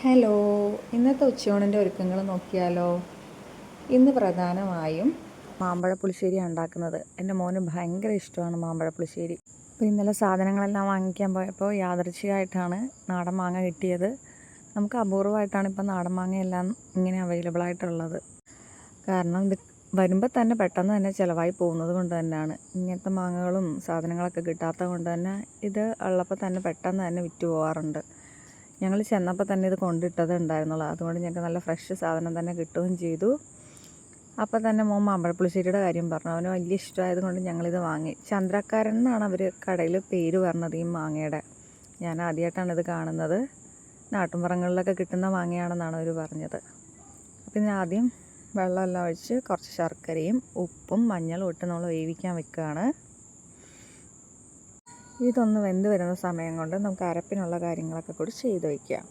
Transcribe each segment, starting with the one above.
Hello, ഇന്നത്തെ ഉച്ചയൂണിൻ്റെ ഒരുക്കങ്ങൾ നോക്കിയാലോ. ഇന്ന് പ്രധാനമായും മാമ്പഴ പുളിശ്ശേരിയാണ് ഉണ്ടാക്കുന്നത്. എൻ്റെ മോന് ഭയങ്കര ഇഷ്ടമാണ് മാമ്പഴ പുളിശ്ശേരി. അപ്പോൾ ഇന്നലെ സാധനങ്ങളെല്ലാം വാങ്ങിക്കാൻ പോയപ്പോൾ യാദൃച്ഛികമായിട്ടാണ് നാടൻ മാങ്ങ കിട്ടിയത്. നമുക്ക് അപൂർവമായിട്ടാണ് ഇപ്പോൾ നാടൻ മാങ്ങയെല്ലാം ഇങ്ങനെ അവൈലബിൾ ആയിട്ടുള്ളത്. കാരണം ഇത് വരുമ്പോൾ തന്നെ പെട്ടെന്ന് തന്നെ ചിലവായി പോകുന്നത് കൊണ്ട് തന്നെയാണ്. ഇങ്ങനത്തെ മാങ്ങകളും സാധനങ്ങളൊക്കെ കിട്ടാത്തത് കൊണ്ട് തന്നെ ഇത് ഉള്ളപ്പോൾ തന്നെ പെട്ടെന്ന് തന്നെ വിറ്റ് പോകാറുണ്ട്. ഞങ്ങൾ ചെന്നപ്പോൾ തന്നെ ഇത് കൊണ്ടിട്ടത് ഉണ്ടായിരുന്നുള്ളൂ. അതുകൊണ്ട് ഞങ്ങൾക്ക് നല്ല ഫ്രഷ് സാധനം തന്നെ കിട്ടുകയും ചെയ്തു. അപ്പോൾ തന്നെ മോൻ മാമ്പഴപ്പുളിശ്ശേരിയുടെ കാര്യം പറഞ്ഞു. അവന് വലിയ ഇഷ്ടമായത് കൊണ്ട് ഞങ്ങളിത് വാങ്ങി. ചന്ദ്രക്കാരൻ എന്നാണ് അവർ കടയിൽ പേര് പറഞ്ഞത് ഈ മാങ്ങയുടെ. ഞാൻ ആദ്യമായിട്ടാണ് ഇത് കാണുന്നത്. നാട്ടുമ്പുറങ്ങളിലൊക്കെ കിട്ടുന്ന മാങ്ങയാണെന്നാണ് അവർ പറഞ്ഞത്. അപ്പോൾ ഇതിന് ആദ്യം വെള്ളമെല്ലാം ഒഴിച്ച് കുറച്ച് ശർക്കരയും ഉപ്പും മഞ്ഞളും ഇട്ട് നമ്മൾ വേവിക്കാൻ വെക്കുകയാണ്. ഇതൊന്ന് വെന്ത് വരുന്ന സമയം കൊണ്ട് നമുക്ക് അരപ്പിനുള്ള കാര്യങ്ങളൊക്കെ കൂടി ചെയ്ത് വയ്ക്കാം.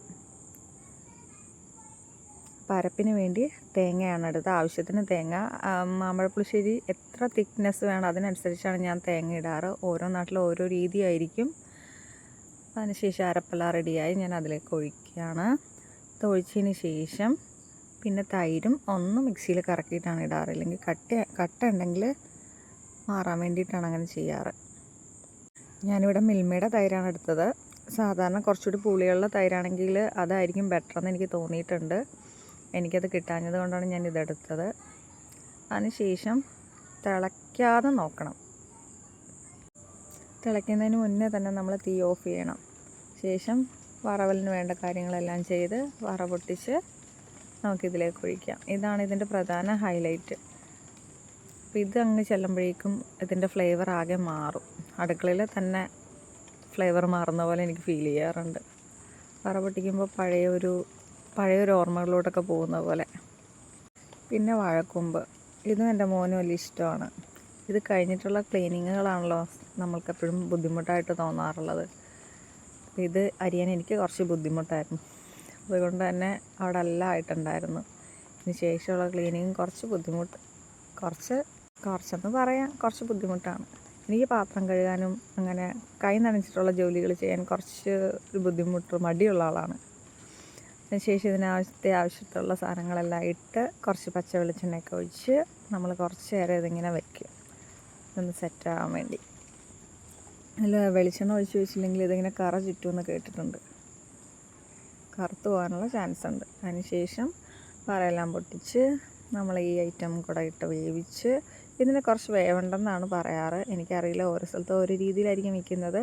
അപ്പോൾ അരപ്പിന് വേണ്ടി തേങ്ങയാണ് എടുത്തത്. ആവശ്യത്തിന് തേങ്ങ. മാമ്പഴപ്പുളിശ്ശേരി എത്ര തിക്നെസ് വേണം അതിനനുസരിച്ചാണ് ഞാൻ തേങ്ങ ഇടാറ്. ഓരോ നാട്ടിലും ഓരോ രീതിയായിരിക്കും. അതിനുശേഷം അരപ്പെല്ലാം റെഡിയായി ഞാൻ അതിലേക്ക് ഒഴിക്കുകയാണ്. ഇത് ഒഴിച്ചതിന് ശേഷം പിന്നെ തൈരും ഒന്ന് മിക്സിയിൽ കറക്കിയിട്ടാണ് ഇടാറ്. ഇല്ലെങ്കിൽ കട്ട ഉണ്ടെങ്കിൽ മാറാൻ വേണ്ടിയിട്ടാണ് അങ്ങനെ ചെയ്യാറ്. ഞാനിവിടെ മിൽമയുടെ തൈരാണ് എടുത്തത്. സാധാരണ കുറച്ചുകൂടി പുളിയുള്ള തൈരാണെങ്കിൽ അതായിരിക്കും ബെറ്റർ എന്ന് എനിക്ക് തോന്നിയിട്ടുണ്ട്. എനിക്കത് കിട്ടാഞ്ഞത് കൊണ്ടാണ് ഞാൻ ഇതെടുത്തത്. അതിനുശേഷം തിളയ്ക്കാതെ നോക്കണം. തിളയ്ക്കുന്നതിന് മുന്നേ തന്നെ നമ്മൾ തീ ഓഫ് ചെയ്യണം. ശേഷം വറവലിന് വേണ്ട കാര്യങ്ങളെല്ലാം ചെയ്ത് വറ പൊട്ടിച്ച് നമുക്കിതിലേക്ക് ഒഴിക്കാം. ഇതാണ് ഇതിൻ്റെ പ്രധാന ഹൈലൈറ്റ്. അപ്പോൾ ഇത് അങ്ങ് ചെല്ലുമ്പോഴേക്കും ഇതിൻ്റെ ഫ്ലേവർ ആകെ മാറും. അടുക്കളയിൽ തന്നെ ഫ്ലേവർ മാറുന്ന പോലെ എനിക്ക് ഫീൽ ചെയ്യാറുണ്ട്. വറ പൊട്ടിക്കുമ്പോൾ പഴയൊരു ഓർമ്മകളിലോട്ടൊക്കെ പോകുന്ന പോലെ. പിന്നെ വാഴക്കൂമ്പ്, ഇതും എൻ്റെ മോന് വലിയ ഇഷ്ടമാണ്. ഇത് കഴിഞ്ഞിട്ടുള്ള ക്ലീനിങ്ങുകളാണല്ലോ നമ്മൾക്കെപ്പോഴും ബുദ്ധിമുട്ടായിട്ട് തോന്നാറുള്ളത്. ഇത് അരിയാൻ എനിക്ക് കുറച്ച് ബുദ്ധിമുട്ടായിരുന്നു. അതുകൊണ്ട് തന്നെ അവിടെ എല്ലാം ആയിട്ടുണ്ടായിരുന്നു. ഇതിന് ശേഷമുള്ള ക്ലീനിങ് കുറച്ചെന്ന് പറയാം, കുറച്ച് ബുദ്ധിമുട്ടാണ്. എനിക്ക് പാത്രം കഴുകാനും അങ്ങനെ കൈ നനച്ചിട്ടുള്ള ജോലികൾ ചെയ്യാൻ കുറച്ച് ഒരു മടിയുള്ള ആളാണ്. അതിനുശേഷം ആവശ്യത്തിലുള്ള സാധനങ്ങളെല്ലാം ഇട്ട് കുറച്ച് പച്ച വെളിച്ചെണ്ണയൊക്കെ ഒഴിച്ച് നമ്മൾ കുറച്ച് നേരം ഇതിങ്ങനെ വയ്ക്കും, ഇതൊന്ന് സെറ്റാകാൻ വേണ്ടി. അതിൽ വെളിച്ചെണ്ണ ഒഴിച്ച് വെച്ചില്ലെങ്കിൽ ഇതിങ്ങനെ കറ ചുറ്റുമെന്ന് കേട്ടിട്ടുണ്ട്. കറുത്ത് പോകാനുള്ള ചാൻസ് ഉണ്ട്. അതിനുശേഷം വറയെല്ലാം പൊട്ടിച്ച് നമ്മൾ ഈ ഐറ്റം കൂടെ ഇട്ട് വേവിച്ച്. ഇതിന് കുറച്ച് വേവുണ്ടെന്നാണ് പറയാറ്. എനിക്കറിയില്ല, ഓരോ സ്ഥലത്തും ഓരോ രീതിയിലായിരിക്കും വയ്ക്കുന്നത്.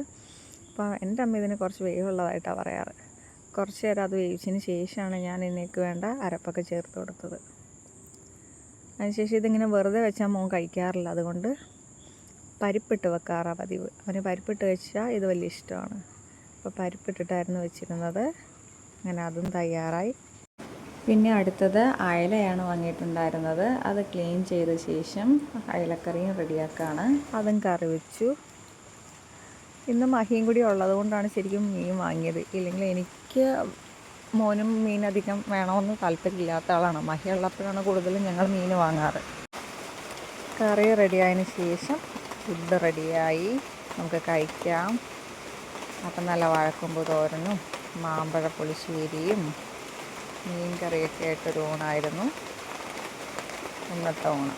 അപ്പോൾ എൻ്റെ അമ്മ ഇതിന് കുറച്ച് വേവുള്ളതായിട്ടാണ് പറയാറ്. കുറച്ച് നേരം അത് വേവിച്ചതിന് ശേഷമാണ് ഞാൻ ഇതിലേക്ക് വേണ്ട അരപ്പൊക്കെ ചേർത്ത് കൊടുത്തത്. അതിനുശേഷം ഇതിങ്ങനെ വെറുതെ വെച്ചാൽ മോൻ കഴിക്കാറില്ല. അതുകൊണ്ട് പരിപ്പിട്ട് വെക്കാറാണ് പതിവ്. അവന് പരിപ്പിട്ട് വെച്ചാൽ ഇത് വലിയ ഇഷ്ടമാണ്. അപ്പോൾ പരിപ്പിട്ടിട്ടായിരുന്നു വെച്ചിരുന്നത്. അങ്ങനെ അതും തയ്യാറായി. പിന്നെ അടുത്തത് അയലയാണ് വാങ്ങിയിട്ടുണ്ടായിരുന്നത്. അത് ക്ലീൻ ചെയ്ത ശേഷം അയലക്കറിയും റെഡിയാക്കുകയാണ്. അതും കറി വെച്ചു. ഇന്ന് മഹിയും കൂടി ഉള്ളത് കൊണ്ടാണ് ശരിക്കും മീൻ വാങ്ങിയത്. ഇല്ലെങ്കിൽ എനിക്ക് മോനും മീൻ അധികം വേണമെന്ന് താല്പര്യമില്ലാത്ത ആളാണ്. മഹി ഉള്ളപ്പോഴാണ് കൂടുതലും ഞങ്ങൾ മീൻ വാങ്ങാറ്. കറി റെഡിയായതിന് ശേഷം ഫുഡ് റെഡിയായി, നമുക്ക് കഴിക്കാം. അപ്പം നല്ല വാഴക്കൂമ്പ് തോരനും മാമ്പഴ പുളിശ്ശേരിയും മീൻ കറിയൊക്കെ ആയിട്ടൊരു ഊണായിരുന്നു ഇന്നത്തെ ഊണ്.